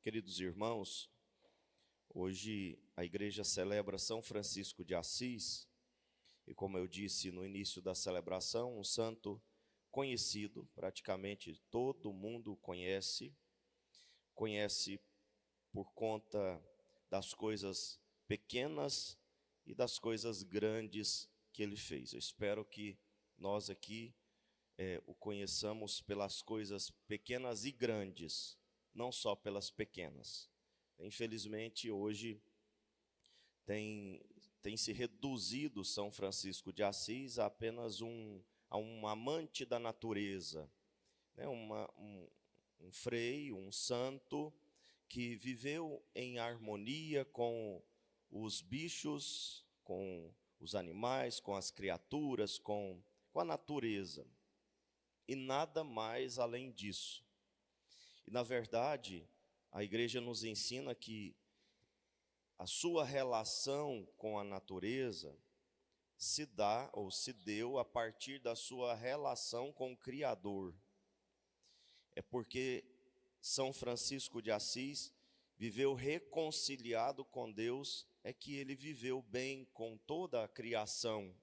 Queridos irmãos, hoje a igreja celebra São Francisco de Assis, e como eu disse no início da celebração, um santo conhecido, praticamente todo mundo conhece por conta das coisas pequenas e das coisas grandes que ele fez. Eu espero que nós aqui o conheçamos pelas coisas pequenas e grandes, não só pelas pequenas. Infelizmente, hoje tem se reduzido São Francisco de Assis a apenas um amante da natureza, né? Um frei, um santo que viveu em harmonia com os bichos, com os animais, com as criaturas, com a natureza, e nada mais além disso. E na verdade, a igreja nos ensina que a sua relação com a natureza se dá ou se deu a partir da sua relação com o Criador. É porque São Francisco de Assis viveu reconciliado com Deus, é que ele viveu bem com toda a criação.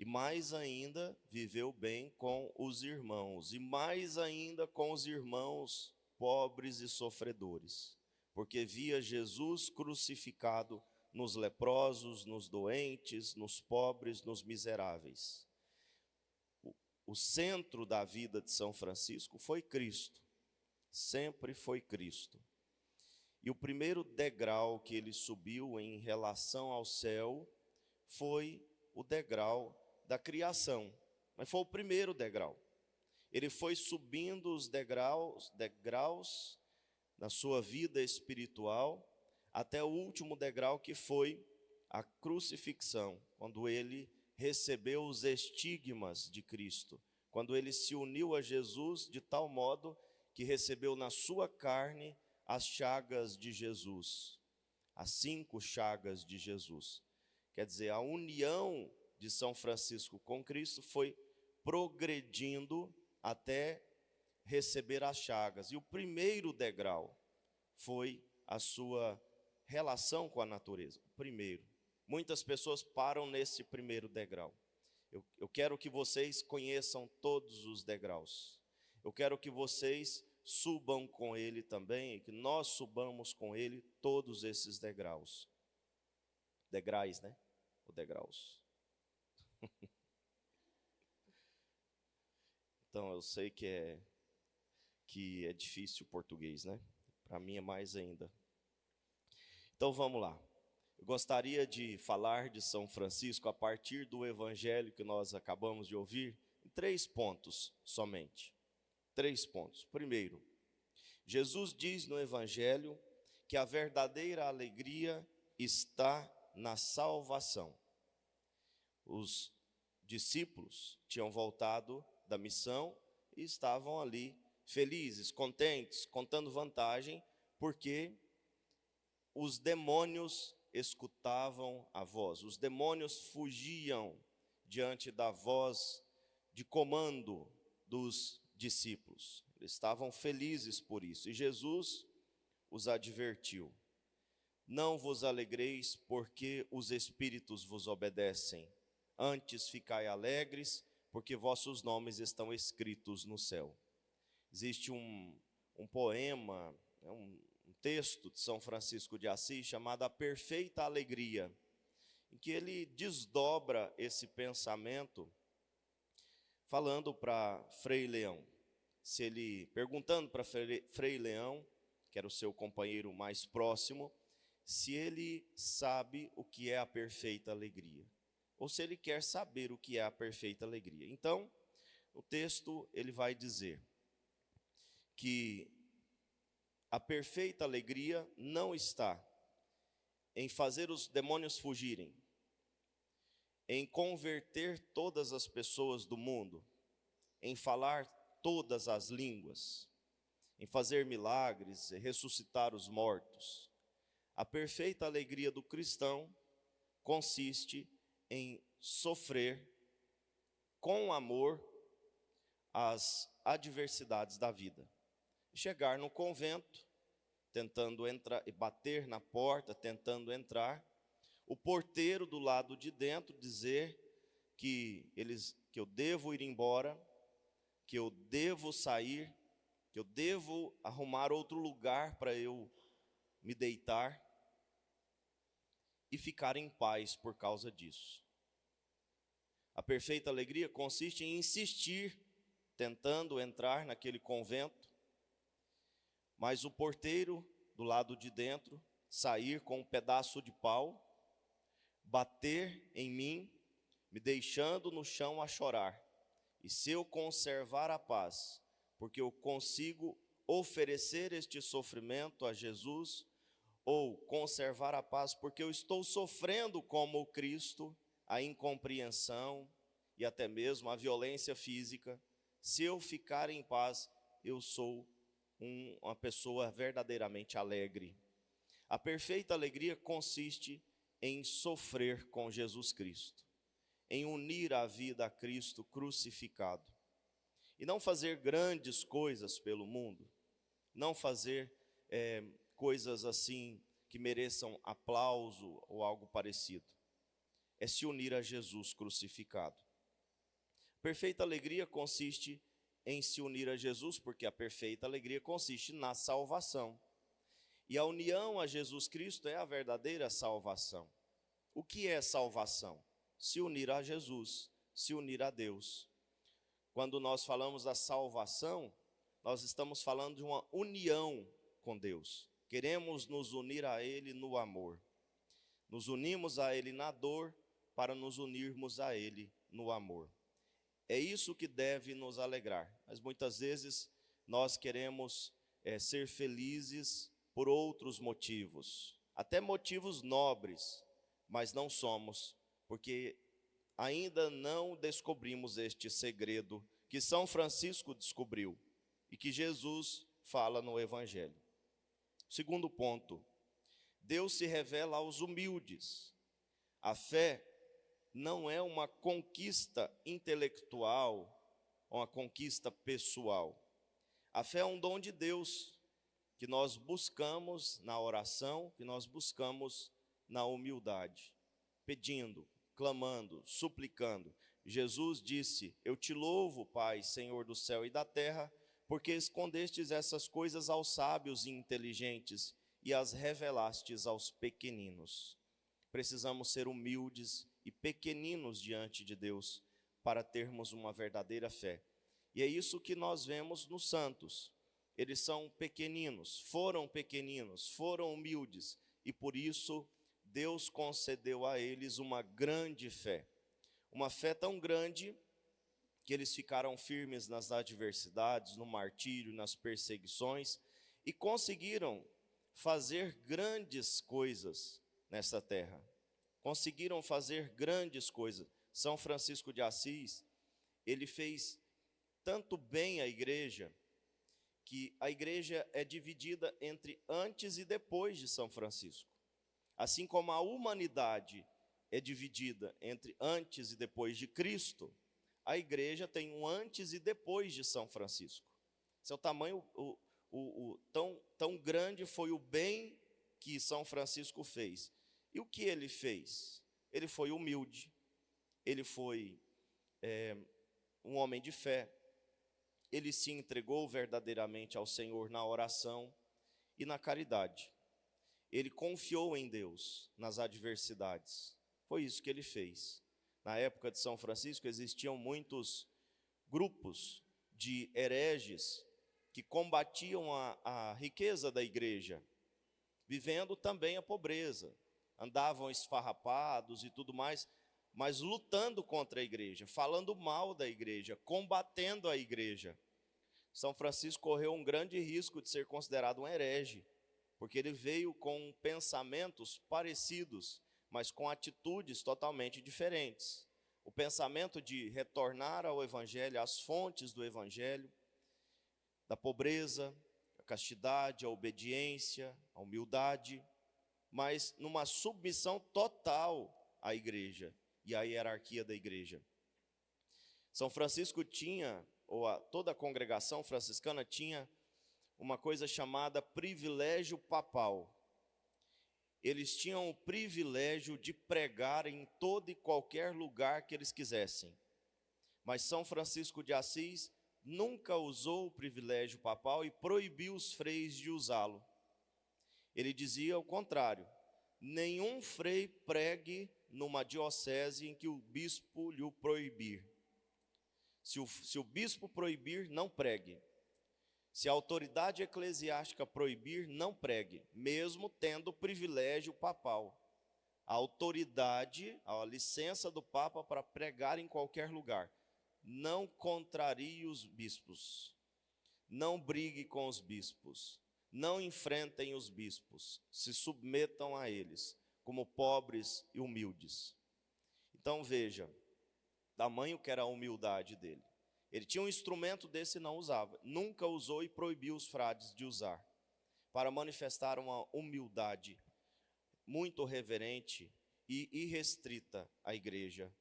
E mais ainda, viveu bem com os irmãos, e mais ainda com os irmãos pobres e sofredores, porque via Jesus crucificado nos leprosos, nos doentes, nos pobres, nos miseráveis. O centro da vida de São Francisco foi Cristo, sempre foi Cristo. E o primeiro degrau que ele subiu em relação ao céu foi o degrau da criação, mas foi o primeiro degrau. Ele foi subindo os degraus na sua vida espiritual, até o último degrau, que foi a crucifixão, quando ele recebeu os estigmas de Cristo, quando ele se uniu a Jesus de tal modo que recebeu na sua carne as chagas de Jesus, as 5 chagas de Jesus. Quer dizer, a união de São Francisco com Cristo foi progredindo até receber as chagas. E o primeiro degrau foi a sua relação com a natureza. O primeiro. Muitas pessoas param nesse primeiro degrau. Eu quero que vocês conheçam todos os degraus. Eu quero que vocês subam com ele também, e que nós subamos com ele todos esses degraus. Degraus, né? Ou degraus. Então, eu sei que é difícil o português, né? Para mim é mais ainda. Então, vamos lá. Eu gostaria de falar de São Francisco a partir do evangelho que nós acabamos de ouvir, em 3 pontos somente. 3 pontos. Primeiro, Jesus diz no evangelho que a verdadeira alegria está na salvação. Os discípulos tinham voltado da missão e estavam ali felizes, contentes, contando vantagem, porque os demônios escutavam a voz, os demônios fugiam diante da voz de comando dos discípulos. Eles estavam felizes por isso, e Jesus os advertiu: não vos alegreis porque os espíritos vos obedecem, antes ficai alegres, porque vossos nomes estão escritos no céu. Existe um poema, um texto de São Francisco de Assis chamado A Perfeita Alegria, em que ele desdobra esse pensamento, falando para Frei Leão, perguntando para Frei Leão, que era o seu companheiro mais próximo, se ele sabe o que é a perfeita alegria, ou se ele quer saber o que é a perfeita alegria. Então, o texto ele vai dizer que a perfeita alegria não está em fazer os demônios fugirem, em converter todas as pessoas do mundo, em falar todas as línguas, em fazer milagres, ressuscitar os mortos. A perfeita alegria do cristão consiste em sofrer com amor as adversidades da vida. Chegar no convento tentando entrar, e bater na porta, tentando entrar. O porteiro do lado de dentro dizer que eu devo ir embora, que eu devo sair, que eu devo arrumar outro lugar para eu me deitar e ficar em paz por causa disso. A perfeita alegria consiste em insistir, tentando entrar naquele convento, mas o porteiro do lado de dentro sair com um pedaço de pau, bater em mim, me deixando no chão a chorar. E se eu conservar a paz, porque eu consigo oferecer este sofrimento a Jesus, ou conservar a paz porque eu estou sofrendo como Cristo, a incompreensão e até mesmo a violência física, se eu ficar em paz, eu sou uma pessoa verdadeiramente alegre. A perfeita alegria consiste em sofrer com Jesus Cristo, em unir a vida a Cristo crucificado. E não fazer grandes coisas pelo mundo, não fazer coisas assim que mereçam aplauso ou algo parecido. É se unir a Jesus crucificado. Perfeita alegria consiste em se unir a Jesus, porque a perfeita alegria consiste na salvação. E a união a Jesus Cristo é a verdadeira salvação. O que é salvação? Se unir a Jesus, se unir a Deus. Quando nós falamos da salvação, nós estamos falando de uma união com Deus. Queremos nos unir a Ele no amor. Nos unimos a Ele na dor para nos unirmos a Ele no amor. É isso que deve nos alegrar. Mas muitas vezes nós queremos ser felizes por outros motivos, até motivos nobres, mas não somos, porque ainda não descobrimos este segredo que São Francisco descobriu e que Jesus fala no Evangelho. Segundo ponto, Deus se revela aos humildes. A fé não é uma conquista intelectual, uma conquista pessoal. A fé é um dom de Deus que nós buscamos na oração, que nós buscamos na humildade, pedindo, clamando, suplicando. Jesus disse: eu te louvo, Pai, Senhor do céu e da terra, porque escondestes essas coisas aos sábios e inteligentes e as revelastes aos pequeninos. Precisamos ser humildes e pequeninos diante de Deus para termos uma verdadeira fé. E é isso que nós vemos nos santos. Eles são pequeninos, foram humildes, e por isso Deus concedeu a eles uma grande fé. Uma fé tão grande que eles ficaram firmes nas adversidades, no martírio, nas perseguições, e conseguiram fazer grandes coisas nessa terra. Conseguiram fazer grandes coisas. São Francisco de Assis, ele fez tanto bem à igreja, que a igreja é dividida entre antes e depois de São Francisco. Assim como a humanidade é dividida entre antes e depois de Cristo, a igreja tem um antes e depois de São Francisco. Seu tamanho, tão grande foi o bem que São Francisco fez. E o que ele fez? Ele foi humilde, ele foi um homem de fé, ele se entregou verdadeiramente ao Senhor na oração e na caridade. Ele confiou em Deus nas adversidades. Foi isso que ele fez. Na época de São Francisco existiam muitos grupos de hereges que combatiam a riqueza da igreja, vivendo também a pobreza. Andavam esfarrapados e tudo mais, mas lutando contra a igreja, falando mal da igreja, combatendo a igreja. São Francisco correu um grande risco de ser considerado um herege, porque ele veio com pensamentos parecidos, mas com atitudes totalmente diferentes. O pensamento de retornar ao Evangelho, às fontes do Evangelho, da pobreza, a castidade, a obediência, a humildade, mas numa submissão total à igreja e à hierarquia da igreja. São Francisco tinha, toda a congregação franciscana tinha uma coisa chamada privilégio papal. Eles tinham o privilégio de pregar em todo e qualquer lugar que eles quisessem. Mas São Francisco de Assis nunca usou o privilégio papal e proibiu os freis de usá-lo. Ele dizia o contrário: nenhum frei pregue numa diocese em que o bispo lhe proibir. Se o bispo proibir, não pregue. Se a autoridade eclesiástica proibir, não pregue, mesmo tendo o privilégio papal. A autoridade, a licença do Papa para pregar em qualquer lugar. Não contrarie os bispos, não brigue com os bispos, não enfrentem os bispos, se submetam a eles, como pobres e humildes. Então veja, tamanho que era a humildade dele. Ele tinha um instrumento desse e não usava, nunca usou e proibiu os frades de usar, para manifestar uma humildade muito reverente e irrestrita à igreja.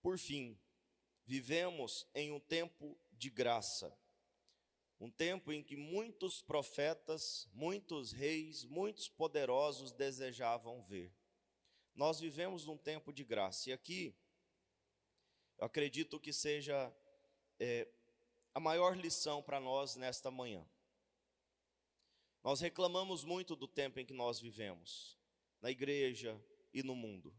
Por fim, vivemos em um tempo de graça, um tempo em que muitos profetas, muitos reis, muitos poderosos desejavam ver. Nós vivemos num tempo de graça, e aqui eu acredito que seja a maior lição para nós nesta manhã. Nós reclamamos muito do tempo em que nós vivemos, na igreja e no mundo.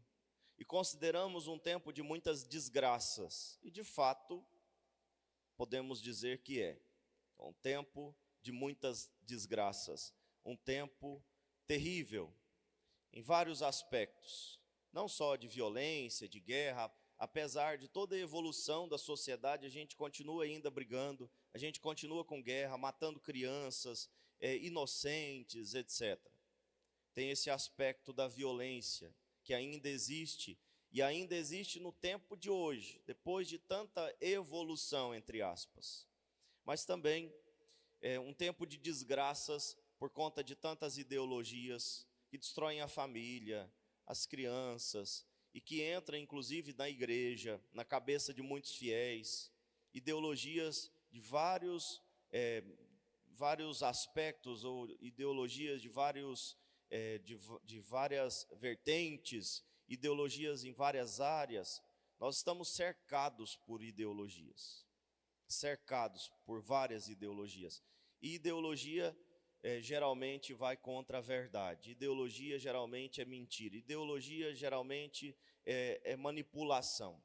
E consideramos um tempo de muitas desgraças. E de fato, podemos dizer que é um tempo de muitas desgraças. Um tempo terrível, em vários aspectos. Não só de violência, de guerra. Apesar de toda a evolução da sociedade, a gente continua ainda brigando. A gente continua com guerra, matando crianças, inocentes, etc. Tem esse aspecto da violência que ainda existe, e ainda existe no tempo de hoje, depois de tanta evolução, entre aspas. Mas também um tempo de desgraças por conta de tantas ideologias que destroem a família, as crianças, e que entram inclusive na igreja, na cabeça de muitos fiéis, ideologias de vários aspectos, ou ideologias de várias vertentes, ideologias em várias áreas. Nós estamos cercados por ideologias, cercados por várias ideologias. E ideologia geralmente vai contra a verdade, ideologia geralmente é mentira, ideologia geralmente é manipulação.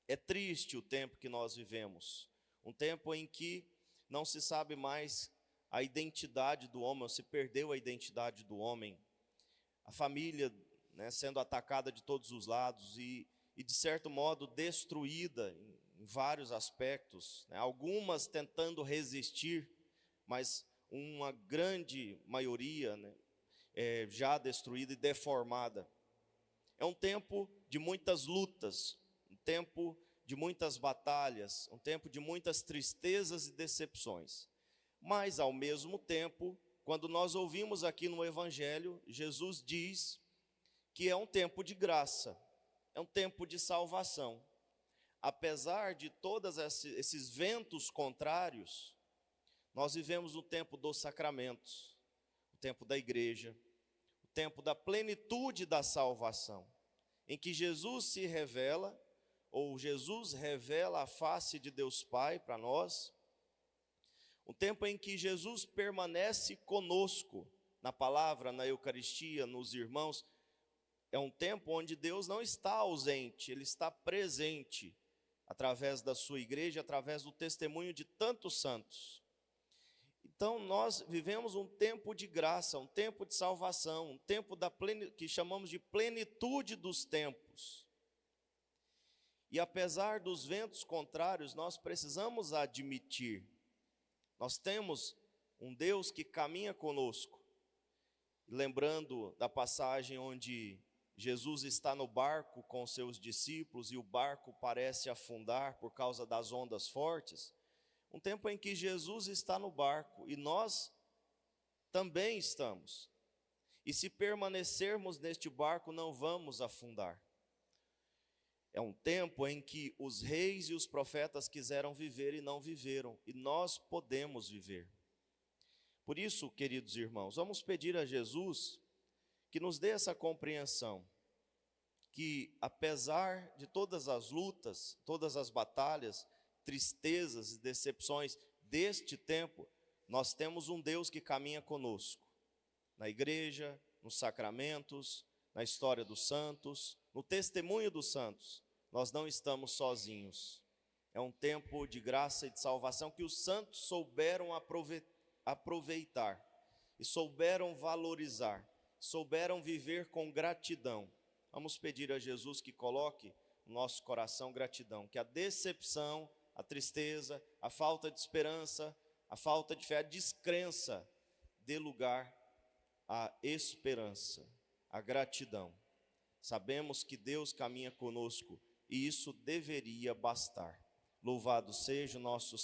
É triste o tempo que nós vivemos, um tempo em que não se sabe mais a identidade do homem, se perdeu a identidade do homem, a família, sendo atacada de todos os lados e de certo modo destruída em vários aspectos, algumas tentando resistir, mas uma grande maioria já destruída e deformada. É um tempo de muitas lutas, um tempo de muitas batalhas, um tempo de muitas tristezas e decepções. Mas, ao mesmo tempo, quando nós ouvimos aqui no Evangelho, Jesus diz que é um tempo de graça, é um tempo de salvação. Apesar de todos esses ventos contrários, nós vivemos o tempo dos sacramentos, o tempo da igreja, o tempo da plenitude da salvação, em que Jesus se revela, ou Jesus revela a face de Deus Pai para nós, um tempo em que Jesus permanece conosco, na palavra, na Eucaristia, nos irmãos. É um tempo onde Deus não está ausente, Ele está presente, através da sua igreja, através do testemunho de tantos santos. Então nós vivemos um tempo de graça, um tempo de salvação, um tempo que chamamos de plenitude dos tempos. E apesar dos ventos contrários, nós precisamos admitir, nós temos um Deus que caminha conosco. Lembrando da passagem onde Jesus está no barco com seus discípulos e o barco parece afundar por causa das ondas fortes, um tempo em que Jesus está no barco e nós também estamos. E se permanecermos neste barco, não vamos afundar. É um tempo em que os reis e os profetas quiseram viver e não viveram, e nós podemos viver. Por isso, queridos irmãos, vamos pedir a Jesus que nos dê essa compreensão, que apesar de todas as lutas, todas as batalhas, tristezas e decepções deste tempo, nós temos um Deus que caminha conosco, na igreja, nos sacramentos, na história dos santos, no testemunho dos santos. Nós não estamos sozinhos. É um tempo de graça e de salvação que os santos souberam aproveitar e souberam valorizar, souberam viver com gratidão. Vamos pedir a Jesus que coloque no nosso coração gratidão, que a decepção, a tristeza, a falta de esperança, a falta de fé, a descrença dê lugar à esperança, à gratidão. Sabemos que Deus caminha conosco e isso deveria bastar. Louvado seja o nosso